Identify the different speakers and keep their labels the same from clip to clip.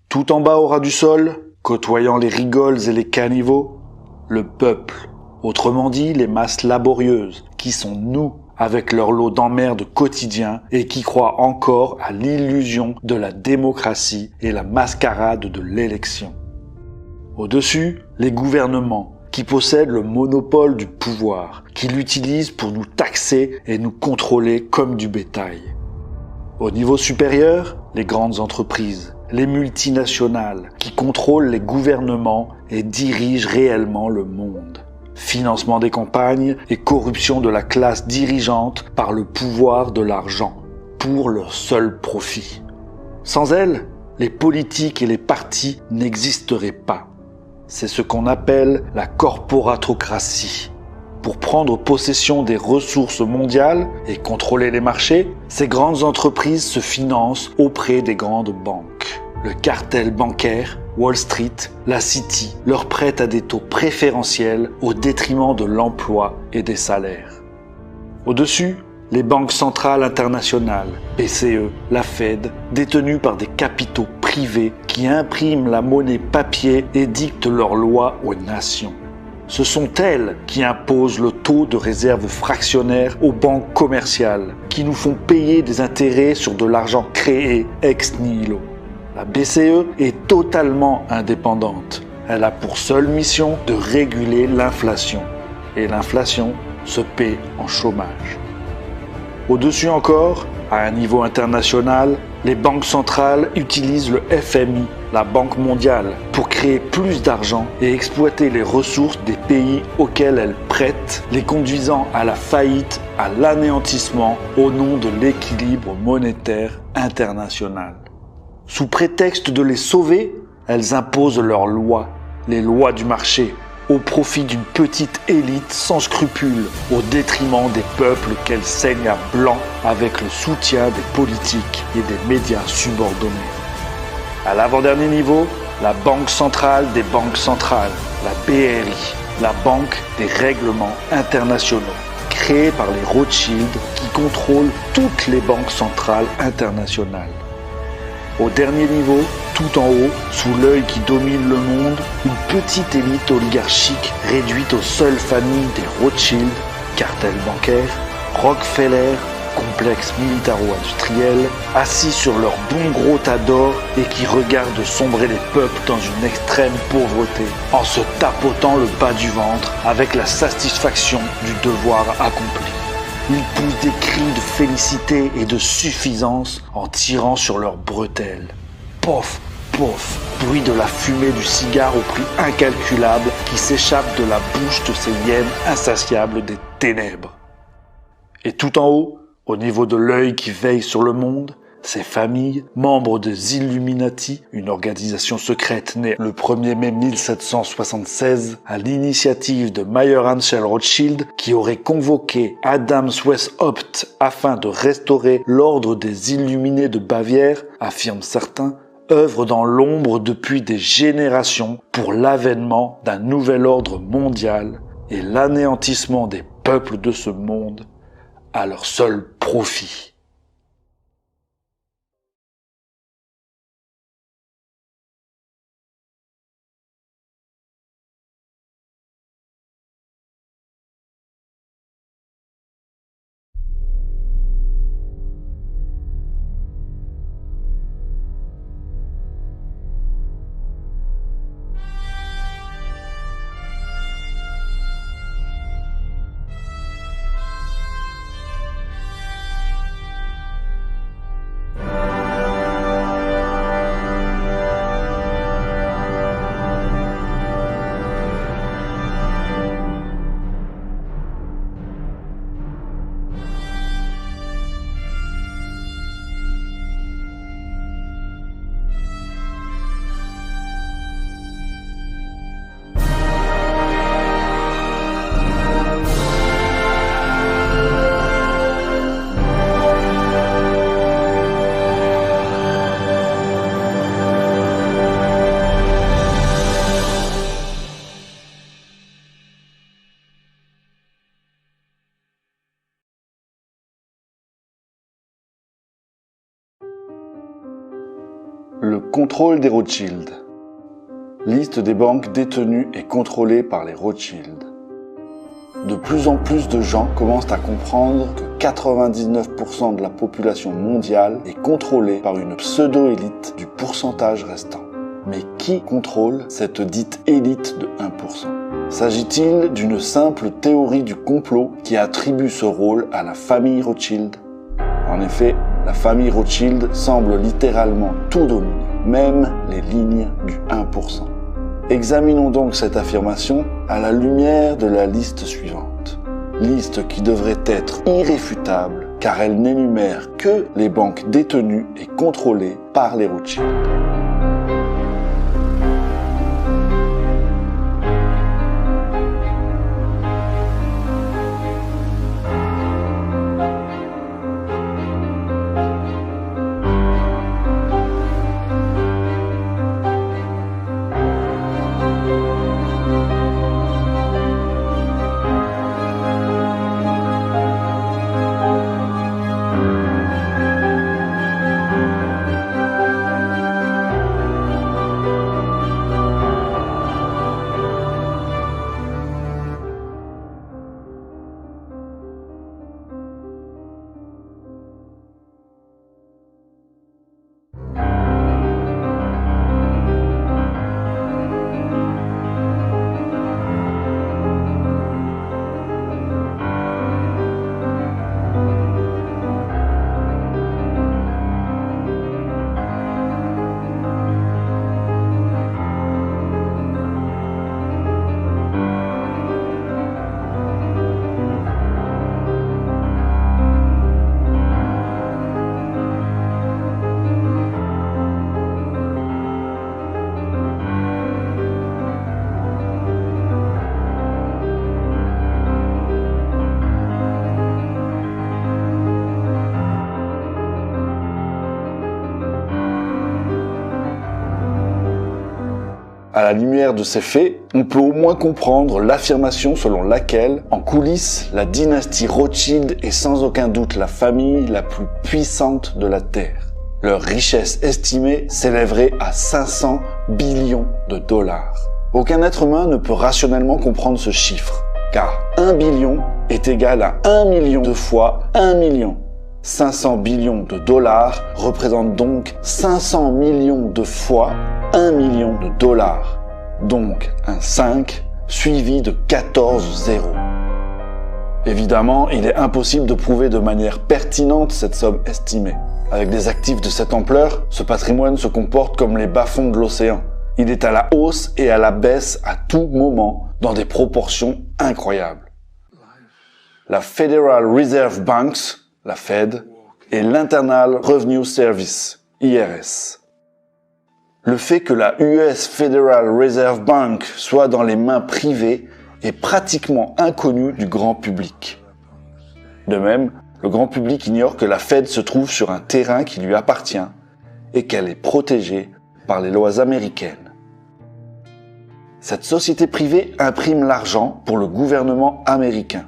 Speaker 1: Tout en bas au ras du sol, côtoyant les rigoles et les caniveaux, le peuple, autrement dit les masses laborieuses, qui sont nous, avec leur lot d'emmerdes quotidiens et qui croient encore à l'illusion de la démocratie et la mascarade de l'élection. Au-dessus, les gouvernements, qui possèdent le monopole du pouvoir, qui l'utilisent pour nous taxer et nous contrôler comme du bétail. Au niveau supérieur, les grandes entreprises, les multinationales, qui contrôlent les gouvernements et dirigent réellement le monde. Financement des campagnes et corruption de la classe dirigeante par le pouvoir de l'argent, pour leur seul profit. Sans elles, les politiques et les partis n'existeraient pas. C'est ce qu'on appelle la corporatocratie. Pour prendre possession des ressources mondiales et contrôler les marchés, ces grandes entreprises se financent auprès des grandes banques. Le cartel bancaire, Wall Street, la City leur prête à des taux préférentiels au détriment de l'emploi et des salaires. Au-dessus, les banques centrales internationales, BCE, la Fed, détenues par des capitaux privés qui impriment la monnaie papier et dictent leurs lois aux nations. Ce sont elles qui imposent le taux de réserve fractionnaire aux banques commerciales, qui nous font payer des intérêts sur de l'argent créé ex nihilo. La BCE est totalement indépendante. Elle a pour seule mission de réguler l'inflation. Et l'inflation se paie en chômage. Au-dessus encore, à un niveau international, les banques centrales utilisent le FMI, la Banque mondiale, pour créer plus d'argent et exploiter les ressources des pays auxquels elles prêtent, les conduisant à la faillite, à l'anéantissement au nom de l'équilibre monétaire international. Sous prétexte de les sauver, elles imposent leurs lois, les lois du marché, au profit d'une petite élite sans scrupules, au détriment des peuples qu'elles saignent à blanc avec le soutien des politiques et des médias subordonnés. À l'avant-dernier niveau, la Banque centrale des banques centrales, la BRI, la Banque des règlements internationaux, créée par les Rothschild qui contrôlent toutes les banques centrales internationales. Au dernier niveau, tout en haut, sous l'œil qui domine le monde, une petite élite oligarchique réduite aux seules familles des Rothschild, cartel bancaire, Rockefeller, complexe militaro-industriel, assis sur leur bon gros tas d'or et qui regardent sombrer les peuples dans une extrême pauvreté, en se tapotant le bas du ventre avec la satisfaction du devoir accompli. Ils poussent des cris de félicité et de suffisance en tirant sur leurs bretelles. Pof, pof, bruit de la fumée du cigare au prix incalculable qui s'échappe de la bouche de ces hyènes insatiables des ténèbres. Et tout en haut, au niveau de l'œil qui veille sur le monde, ces familles, membres des Illuminati, une organisation secrète née le 1er mai 1776 à l'initiative de Mayer Amschel Rothschild qui aurait convoqué Adams Weishaupt afin de restaurer l'ordre des Illuminés de Bavière, affirment certains, œuvrent dans l'ombre depuis des générations pour l'avènement d'un nouvel ordre mondial et l'anéantissement des peuples de ce monde à leur seul profit. Le contrôle des Rothschild. Liste des banques détenues et contrôlées par les Rothschild. De plus en plus de gens commencent à comprendre que 99% de la population mondiale est contrôlée par une pseudo-élite du pourcentage restant. Mais qui contrôle cette dite élite de 1%? S'agit-il d'une simple théorie du complot qui attribue ce rôle à la famille Rothschild? En effet, la famille Rothschild semble littéralement tout dominer, même les lignes du 1%. Examinons donc cette affirmation à la lumière de la liste suivante. Liste qui devrait être irréfutable car elle n'énumère que les banques détenues et contrôlées par les Rothschild. À la lumière de ces faits, on peut au moins comprendre l'affirmation selon laquelle, en coulisses, la dynastie Rothschild est sans aucun doute la famille la plus puissante de la Terre. Leur richesse estimée s'élèverait à 500 billions de dollars. Aucun être humain ne peut rationnellement comprendre ce chiffre, car 1 billion est égal à 1 million de fois 1 million. 500 billions de dollars représentent donc 500 millions de fois 1 million de dollars. Donc un 5 suivi de 14 zéros. Évidemment, il est impossible de prouver de manière pertinente cette somme estimée. Avec des actifs de cette ampleur, ce patrimoine se comporte comme les bas-fonds de l'océan. Il est à la hausse et à la baisse à tout moment, dans des proportions incroyables. La Federal Reserve Banks, la Fed, et l'Internal Revenue Service, IRS. Le fait que la US Federal Reserve Bank soit dans les mains privées est pratiquement inconnu du grand public. De même, le grand public ignore que la Fed se trouve sur un terrain qui lui appartient et qu'elle est protégée par les lois américaines. Cette société privée imprime l'argent pour le gouvernement américain,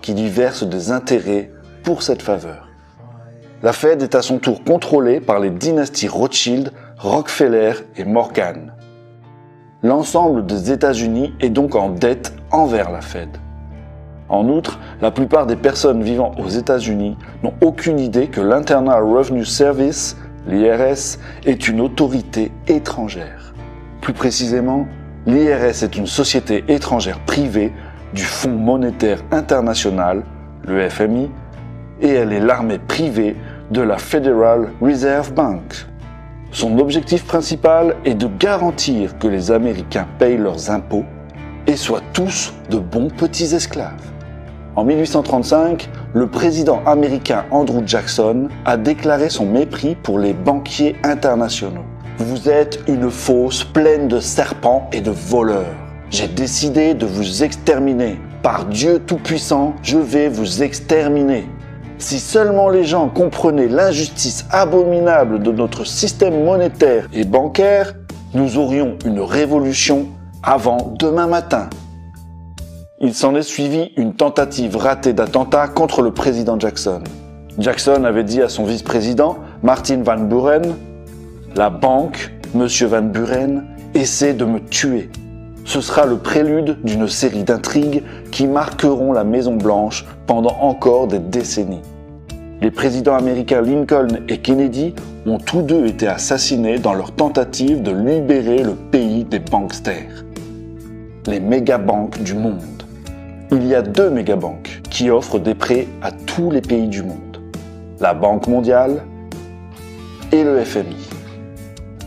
Speaker 1: qui lui verse des intérêts pour cette faveur. La Fed est à son tour contrôlée par les dynasties Rothschild, Rockefeller et Morgan. L'ensemble des États-Unis est donc en dette envers la Fed. En outre, la plupart des personnes vivant aux États-Unis n'ont aucune idée que l'Internal Revenue Service, l'IRS, est une autorité étrangère. Plus précisément, l'IRS est une société étrangère privée du Fonds monétaire international, le FMI, et elle est l'armée privée de la Federal Reserve Bank. Son objectif principal est de garantir que les Américains payent leurs impôts et soient tous de bons petits esclaves. En 1835, le président américain Andrew Jackson a déclaré son mépris pour les banquiers internationaux. « Vous êtes une fosse pleine de serpents et de voleurs. J'ai décidé de vous exterminer. Par Dieu Tout-Puissant, je vais vous exterminer. » Si seulement les gens comprenaient l'injustice abominable de notre système monétaire et bancaire, nous aurions une révolution avant demain matin. Il s'en est suivi une tentative ratée d'attentat contre le président Jackson. Jackson avait dit à son vice-président, Martin Van Buren, « La banque, Monsieur Van Buren, essaie de me tuer. Ce sera le prélude d'une série d'intrigues qui marqueront la Maison-Blanche pendant encore des décennies. Les présidents américains Lincoln et Kennedy ont tous deux été assassinés dans leur tentative de libérer le pays des banksters. Les mégabanques du monde. Il y a 2 mégabanques qui offrent des prêts à tous les pays du monde. La Banque mondiale et le FMI.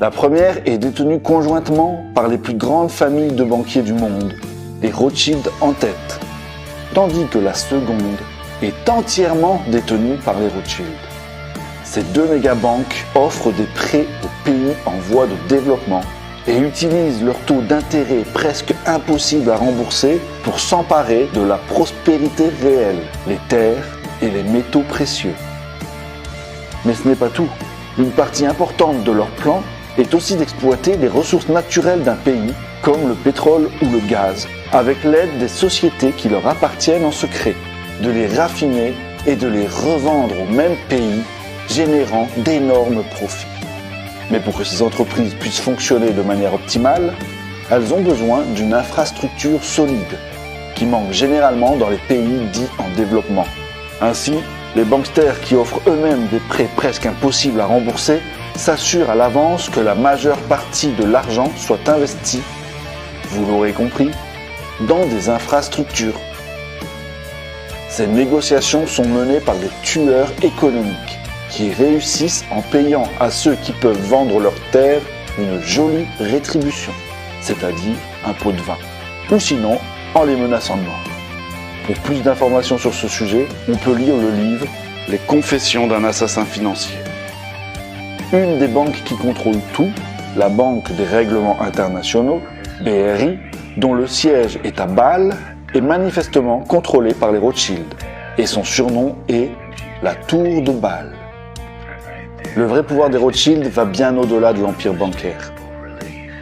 Speaker 1: La première est détenue conjointement par les plus grandes familles de banquiers du monde, les Rothschild en tête, tandis que la seconde est entièrement détenue par les Rothschild. Ces 2 mégabanques offrent des prêts aux pays en voie de développement et utilisent leur taux d'intérêt presque impossible à rembourser pour s'emparer de la prospérité réelle, les terres et les métaux précieux. Mais ce n'est pas tout. Une partie importante de leur plan est aussi d'exploiter les ressources naturelles d'un pays, comme le pétrole ou le gaz, avec l'aide des sociétés qui leur appartiennent en secret, de les raffiner et de les revendre au même pays, générant d'énormes profits. Mais pour que ces entreprises puissent fonctionner de manière optimale, elles ont besoin d'une infrastructure solide, qui manque généralement dans les pays dits en développement. Ainsi, les banksters qui offrent eux-mêmes des prêts presque impossibles à rembourser s'assurent à l'avance que la majeure partie de l'argent soit investie, vous l'aurez compris, dans des infrastructures. Ces négociations sont menées par des tueurs économiques qui réussissent en payant à ceux qui peuvent vendre leurs terres une jolie rétribution, c'est-à-dire un pot de vin, ou sinon en les menaçant de mort. Pour plus d'informations sur ce sujet, on peut lire le livre « Les confessions d'un assassin financier ». Une des banques qui contrôle tout, la Banque des règlements internationaux, BRI, dont le siège est à Bâle, est manifestement contrôlée par les Rothschild, et son surnom est la Tour de Bâle. Le vrai pouvoir des Rothschild va bien au-delà de l'empire bancaire.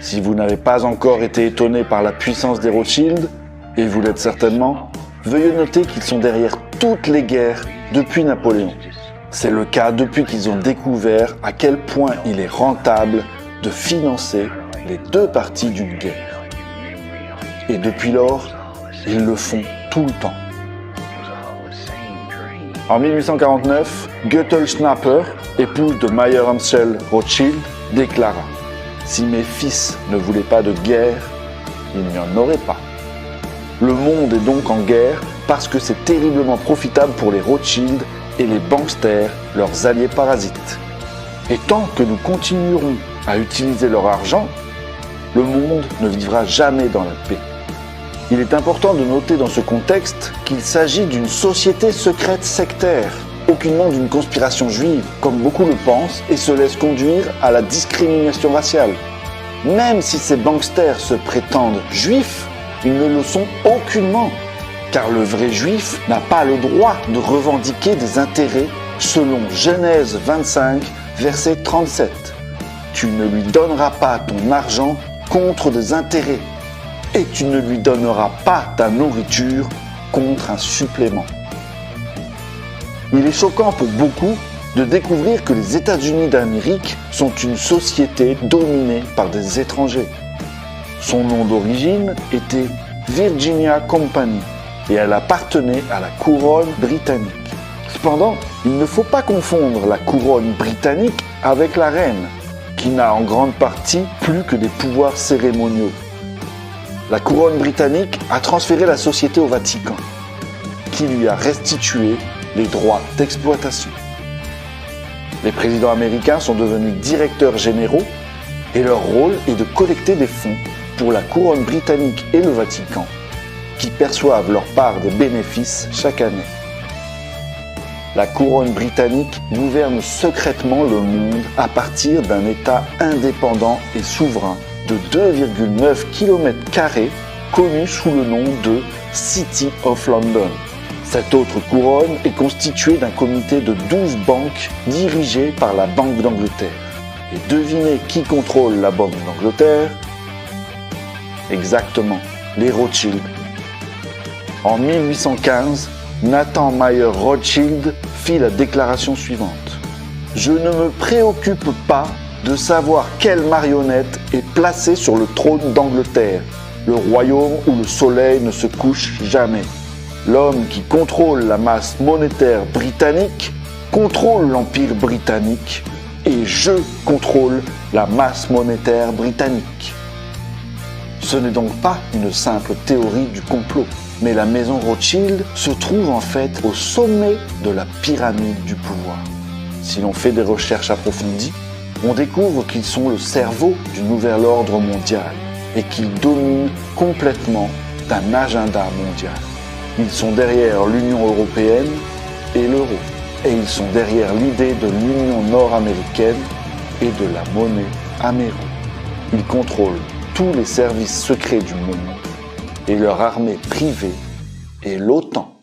Speaker 1: Si vous n'avez pas encore été étonné par la puissance des Rothschild, et vous l'êtes certainement, veuillez noter qu'ils sont derrière toutes les guerres depuis Napoléon. C'est le cas depuis qu'ils ont découvert à quel point il est rentable de financer les 2 parties d'une guerre. Et depuis lors, ils le font tout le temps. En 1849, Göttel Schnapper, épouse de Mayer Amschel Rothschild, déclara « Si mes fils ne voulaient pas de guerre, il n'y en aurait pas. » Le monde est donc en guerre parce que c'est terriblement profitable pour les Rothschild et les banksters, leurs alliés parasites. Et tant que nous continuerons à utiliser leur argent, le monde ne vivra jamais dans la paix. Il est important de noter dans ce contexte qu'il s'agit d'une société secrète sectaire, aucunement d'une conspiration juive, comme beaucoup le pensent et se laissent conduire à la discrimination raciale. Même si ces banksters se prétendent juifs, ils ne le sont aucunement, car le vrai juif n'a pas le droit de revendiquer des intérêts selon Genèse 25, verset 37. Tu ne lui donneras pas ton argent contre des intérêts, et tu ne lui donneras pas ta nourriture contre un supplément. Il est choquant pour beaucoup de découvrir que les États-Unis d'Amérique sont une société dominée par des étrangers. Son nom d'origine était Virginia Company et elle appartenait à la couronne britannique. Cependant, il ne faut pas confondre la couronne britannique avec la reine, qui n'a en grande partie plus que des pouvoirs cérémoniaux. La couronne britannique a transféré la société au Vatican, qui lui a restitué les droits d'exploitation. Les présidents américains sont devenus directeurs généraux et leur rôle est de collecter des fonds pour la couronne britannique et le Vatican, qui perçoivent leur part des bénéfices chaque année. La couronne britannique gouverne secrètement le monde à partir d'un État indépendant et souverain de 2,9 km² connu sous le nom de City of London. Cette autre couronne est constituée d'un comité de 12 banques dirigées par la Banque d'Angleterre. Et devinez qui contrôle la Banque d'Angleterre? Exactement, les Rothschild. En 1815, Nathan Mayer Rothschild fit la déclaration suivante. « Je ne me préoccupe pas de savoir quelle marionnette est placée sur le trône d'Angleterre, le royaume où le soleil ne se couche jamais. L'homme qui contrôle la masse monétaire britannique contrôle l'Empire britannique et je contrôle la masse monétaire britannique. Ce n'est donc pas une simple théorie du complot, mais la maison Rothschild se trouve en fait au sommet de la pyramide du pouvoir. Si l'on fait des recherches approfondies, on découvre qu'ils sont le cerveau du nouvel ordre mondial et qu'ils dominent complètement d'un agenda mondial. Ils sont derrière l'Union européenne et l'euro. Et ils sont derrière l'idée de l'Union nord-américaine et de la monnaie améro. Ils contrôlent tous les services secrets du monde et leur armée privée est l'OTAN.